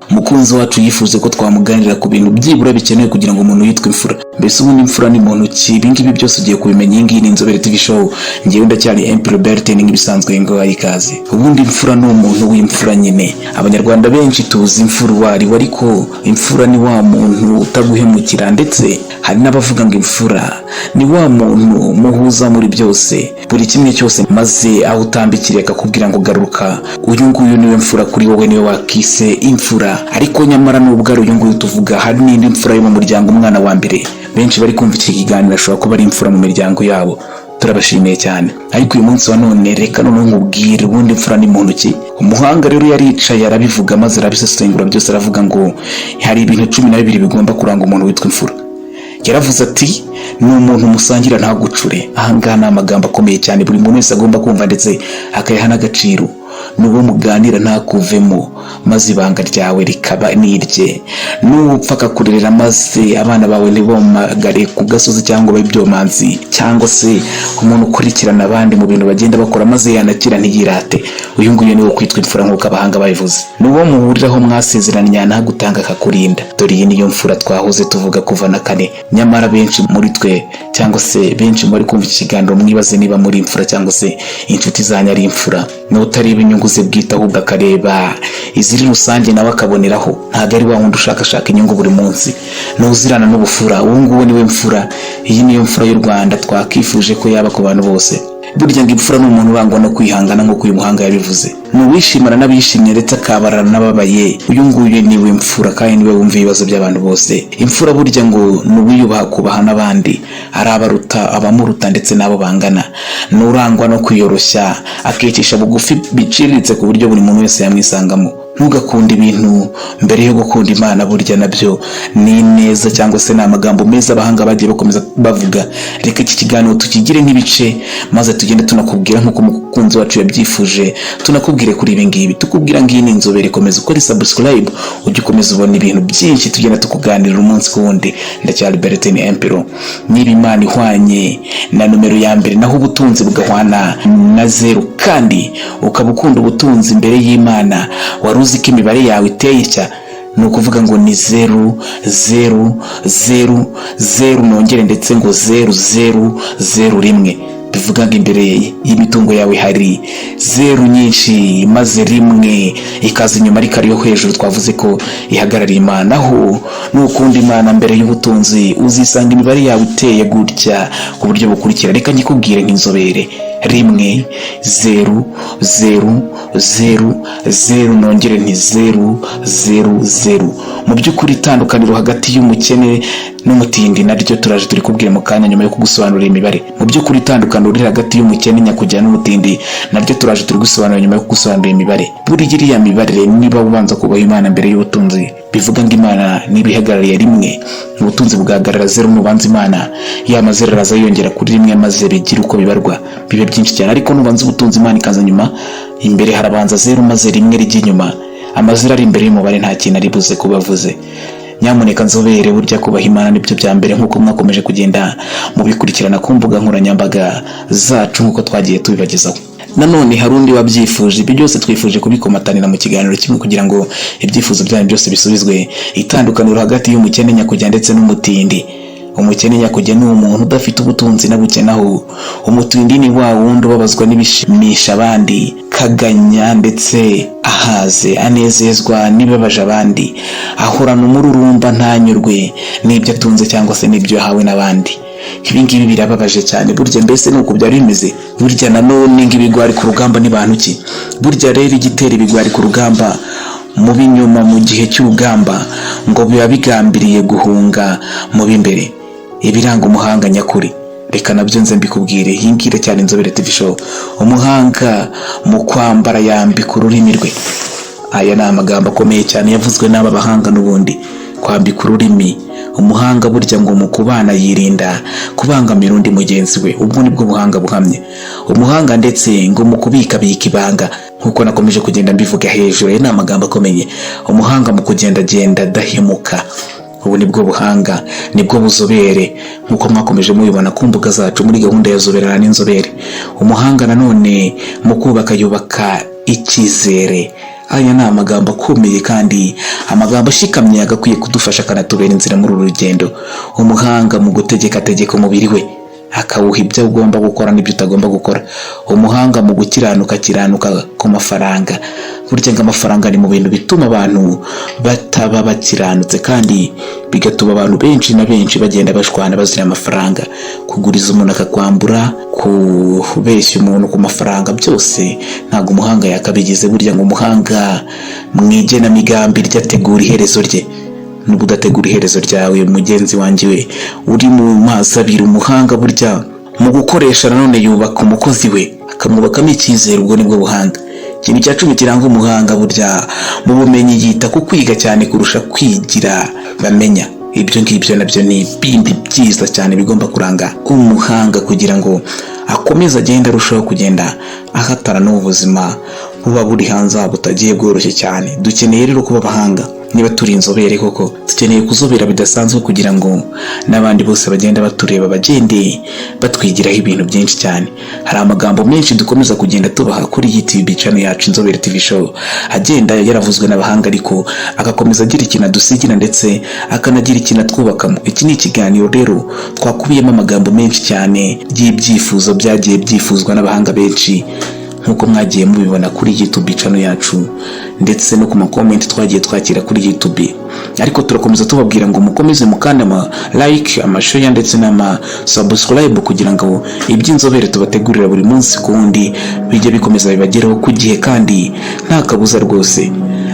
Mukunzi wacu yifuze ko twamuganira ku bintu byibura bikenewe kugira ngo umuntu yitwe imfura. Mbese ubundi imfura ni muntu ki? Ibingibi byose ugiye kubimenya. Iyi ngiyi ni Inzobere TV show. Ngewe ndacyari MP Robert nk'ibisanzwe ngo ayikaze. Ubundi imfura ni umuntu w'imfura nyine. Abanyarwanda benshi tuzi imfura wari ariko imfura ni wa muntu utaguhemukira, ndetse hari n'abavuga ngo imfura ni wa muntu muhuza muri byose, buri kimwe cyose, maze aho utambikiriye akakubwira ngo garuka. Uyu nguyu niwe mfura kuri wowe, niwe wakise imfura. Ariko nyamara nubwo ari uyu nguyu tuvuga, hari n'indi mfura yo mu muryango, umwana wa mbere. Benshi bari kumva iki kiganiro ashobora kuba ari imfura mu miryango yabo, turabashimiye cyane. Ariko uyu munsi wa none reka noneho nkubwire ubundi imfura ni muntu ki. Umuhanga rero yaricaye arabivuga maze arabisesengura byose, aravuga ngo hari ibintu 12 bigomba kuranga umuntu witwa imfura. Yaravuze ati ni umuntu musangira ntagucure. Ahangaha ni amagambo akomeye cyane buri muntu wese agomba kumva ndetse akayaha n'agaciro. Nuwo muganira ntakuvemo maze ibanga ryawe rikaba nirye. Nupfa akakurerera maze abana bawe ntibomagare ku gasozi cyangwa babyomanzi, cyangwa se umuntu ukurikirana abandi mu bintu bagenda bakora maze yanakira ntiyirate. Uyu nguyu niwo kwitwa imfura nk'uko abahanga babivuze. Nuwo muhuriraho mwasezeranye ntagutanga akakurinda. Dore iyi niyo mfura twahoze tuvuga kuva na kane. Nyamara benshi muri twe cyangwa se benshi muri kumva ikiganiro mwibaze niba muri imfura cyangwa se inshuti zanyu ari imfura. N'utareba inyungu ze bwite ahubwo akareba iziri rusange nawe akaboneraho. Ntabwo ari wa wundi ushakashaka inyungu buri munsi. N'uzirana n'ubufura, uwo nguwo niwe mfura. Iyi niyo mfura y'u Rwanda twakifuje ko yaba ku bantu bose. Burya ngo imfura ni umuntu urangwa no kwihangana nk'uko uyu muhanga yabivuze. N'uwishimana n'abishimye ndetse akabarana n'ababaye. Uyu nguyu niwe mfura kandi niwe wumva ibibazo by'abantu bose. Imfura burya ngo n'uwiyubaha kubaha n'abandi, ari abaruta, abamuruta ndetse n'abo bangana. N'urangwa no kwiyoroshya akicisha bugufi biciriritse ku buryo buri muntu wese yamwisangamo. Ntugakunda ibintu mbere yo gukunda Imana. Burya nabyo ni neza cyangwa se ni amagambo meza abahanga bagiye bakomeza bavuga. Reka iki kiganiro tukigire nk'ibice maze tugende tunakubwira nk'uko umukunzi wacu yabyifuje, tunakubwire kuri ibi ngibi. Tukubwira ngo iyi ni Inzobere, komeza ukore subscribe ujye ukomeza ubona ibintu byinshi tugenda tukuganirira umunsi ku wundi. Ndacyari Bertin Empero. Niba Imana ihwanye na numero ya mbere, naho ubutunzi bugahwana na 0, kandi ukaba ukunda ubutunzi imbere y'Imana, wari uzi ko imibare yawe iteye itya, ni ukuvuga ngo ni 0 0 0 0 nongere ndetse ngo 0 0 0 1. Bivuga ngo imbere y'imitungo yawe hari 0 nyinshi maze 1 ikaza inyuma ariko ariyo hejuru. Twavuze ko ihagarariye Imana. Aho n'ukunda Imana mbere y'ubutunzi uzisanga imibare yawe iteye gutya ku buryo bukurikira. Reka nyikubwire nk'inzobere: 1 0 0 0 0 nongere nti 0 0 0. Mu by'ukuri itandukaniro hagati y'umukene n'umutindi naryo turaje turi kubwira mu kanya nyuma yo kugusobanurira imibare. Mu by'ukuri itandukaniro riri hagati y'umukene nyakujya n'umutindi naryo turaje turi gusobanurira nyuma yo kugusobanurira imibare. Buri iriya mibare niba ubanza kubaha Imana mbere y'ubutunzi, bivuga ngo Imana niba ihagarariye 1, ubutunzi bugahagarara 0. Nubanza Imana ya mazero araza yongera kuri 1 maze bigira uko bibarwa bibe byinshi cyane. Ariko nubanza ubutunzi Imana ikaza nyuma, imbere harabanza 0 maze 1 rijya inyuma. Amazira ari imbere y'umubare nta kintu ari buze kubavuze. Nyamuneka Nzobere, burya kubaha Imana nibyo bya mbere nk'uko mwakomeje kugenda mubikurikirana ku mbuga nkoranyambaga zacu nk'uko twagiye tubibagezaho. Nanone hari undi wabyifuje. Ibyo byose twifuje kubikomatanira mu kiganiro kimwe kugira ngo ibyifuzo byanyu byose bisubizwe. Itandukaniro hagati y'umukene nyakujya ndetse n'umutindi: umukene nyakujya ni umuntu udafite ubutunzi na buke, naho umutindi ni wa wundi ubabazwa n'ibishimisha abandi, kaganya ndetse ahaze anezezwa n'ibibabaje abandi, ahorana umururumba ntanyurwe n'ibyo atunze cyangwa se n'ibyo yahawe n'abandi. Ibi ngibi birababaje cyane. Burya mbese nuko byari bimeze. Burya nanone ng'ibigwari ku rugamba ni bantu ki? Burya rero igitera ibigwari ku rugamba mu binyuma mu gihe cy'urugamba ngo biba bigambiriye guhunga mu b'imbere. Ibiranga umuhanga nyakuri reka nabyo nze mbikubwire. Hingire cyane Inzobere TV show. Umuhanga mu kwambara yambika ururimi rwe. Aya ni amagambo akomeye cyane yavuzwe n'aba bahanga n'ubundi. Kwambika ururimi. Umuhanga burya ngo mu kubana yirinda kubangamira undi mugenzi we. Ubwo nibwo buhanga buhamye. Umuhanga ndetse ngo mu kubika ibanga, nkuko nakomeje kugenda mbivuga hejuru. Aya ni amagambo akomeye. Umuhanga mu kugenda dahemuka. Ubu nibwo buhanga, nibwo buzobere nkuko mwakomeje mubibona ku mbuga zacu muri gahunda ya Zoberana n'Inzobere. Umuhanga nanone mu kubaka yubaka icyizere. aya ni amagambo akomeye kandi amagambo ashikamye agakwiye kudufasha akanatubera inzira muri uru rugendo. Umuhanga mu gutegeka umubiri we akawuha ibyo ugomba gukora n'ibyo utagomba gukora. Umuhanga mu gukiranuka ku mafaranga. Burya ngo amafaranga ni mu bintu bituma abantu bataba bakiranutse kandi bigatuma abantu benshi na benshi bagenda bashwana bazira amafaranga. Kuguriza umuntu akakwambura, kubeshya umuntu ku mafaranga, byose ntabwo umuhanga yakabigize. Burya ngo umuhanga mu igenamigambi ryategura iherezo rye. Nubwo udategura iherezo ryawe mugenzi wanjye we uri mu maso abiri, umuhanga burya mu gukoresha nanone yubaka umukozi we akamwubakamo icyizere. Ubwo nibwo buhanga. Ikintu cya 10 kiranga umuhanga burya mu bumenyi yita ku kwiga cyane kurusha kwigira bamenya. Ibyo ngibyo nabyo ni ibindi byiza cyane bigomba kuranga umuhanga kugira ngo akomeze agenda arushaho kugenda ahatara n'ubuzima buba buri hanze butagiye bworoshye cyane. Dukeneye rero kuba abahanga. Niba turi inzobere koko dukeneye kuzobera bidasanzwe kugira ngo n'abandi bose bagenda batureba bagende batwigiraho ibintu byinshi cyane. Hari amagambo menshi dukomeza kugenda tubaha kuri iyi TV channel yacu Inzobere TV show, agenda yaravuzwe n'abahanga ariko agakomeza agira ikintu adusigira ndetse akanagira ikintu twubakamo. Iki ni ikiganiro rero twakubiyemo amagambo menshi cyane y'ibyifuzo byagiye byifuzwa n'abahanga benshi nkuko mwagiye mubibona kuri YouTube channel yacu ndetse no ku comment twagiye twakira kuri YouTube. Ariko turakomeza tubabwira ngo mukomeze mukanda like, share ndetse subscribe kugira ngo iby'inzobere tubategurira buri munsi kundi bijye bikomeza bibageraho ku gihe kandi nta kabuza rwose.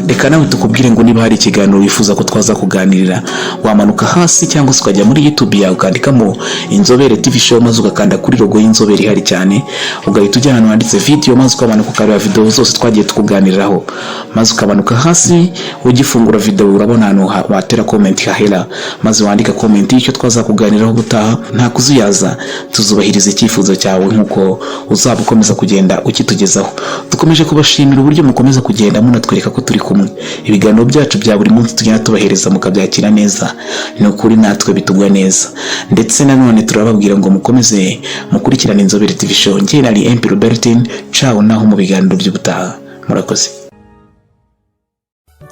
Reka nawe tukubwire ngo niba hari ikiganiro wifuza ko twaza kuganirira, wamanuka hasi cyangwa se ukajya muri YouTube yawe ukandikamo Inzobere TV show maze ugakanda kuri logo y'Inzobere ihari cyane, ugahita ujya ahantu handitse video maze ukamanuka ukareba video zose twagiye tukuganiriraho, maze ukamanuka hasi ugifungura video urabona hano watera comment hahera maze wandika comment y'icyo twaza kuganiraho gutaha. Nta kuzuyaza, tuzubahiriza icyifuzo cyawe nkuko uzaba ukomeza kugenda ukitugezaho. Dukomeje kubashimira uburyo mukomeza kugenda munatwereka ko turi kumwe. Ibiganiro byacu bya buri munsi tugenda tubahereza mukabyakira neza, ni ukuri natwe bitugwa neza. Ndetse nanone turababwira ngo mukomeze mukurikirana Inzobere TV show. Njye nari MP Robertin, ciao naho mu biganiro by'ubutaha. Murakoze.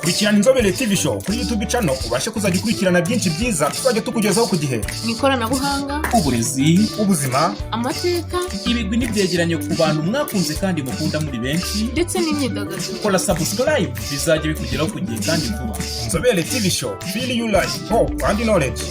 Kurikirana Inzobere TV show kuri YouTube channel ubashe kuzajya ukurikirana byinshi byiza tuzajya tukugezaho ku gihe. Ikoranabuhanga, uburezi, ubuzima, amateka, ibigwi n'ibyegeranyo ku bantu mwakunze kandi mukunda muri benshi ndetse n'imyidagaduro. Kora subscribe bizajya bikugeraho ku gihe kandi vuba. Inzobere TV show, feel you life, hope and knowledge.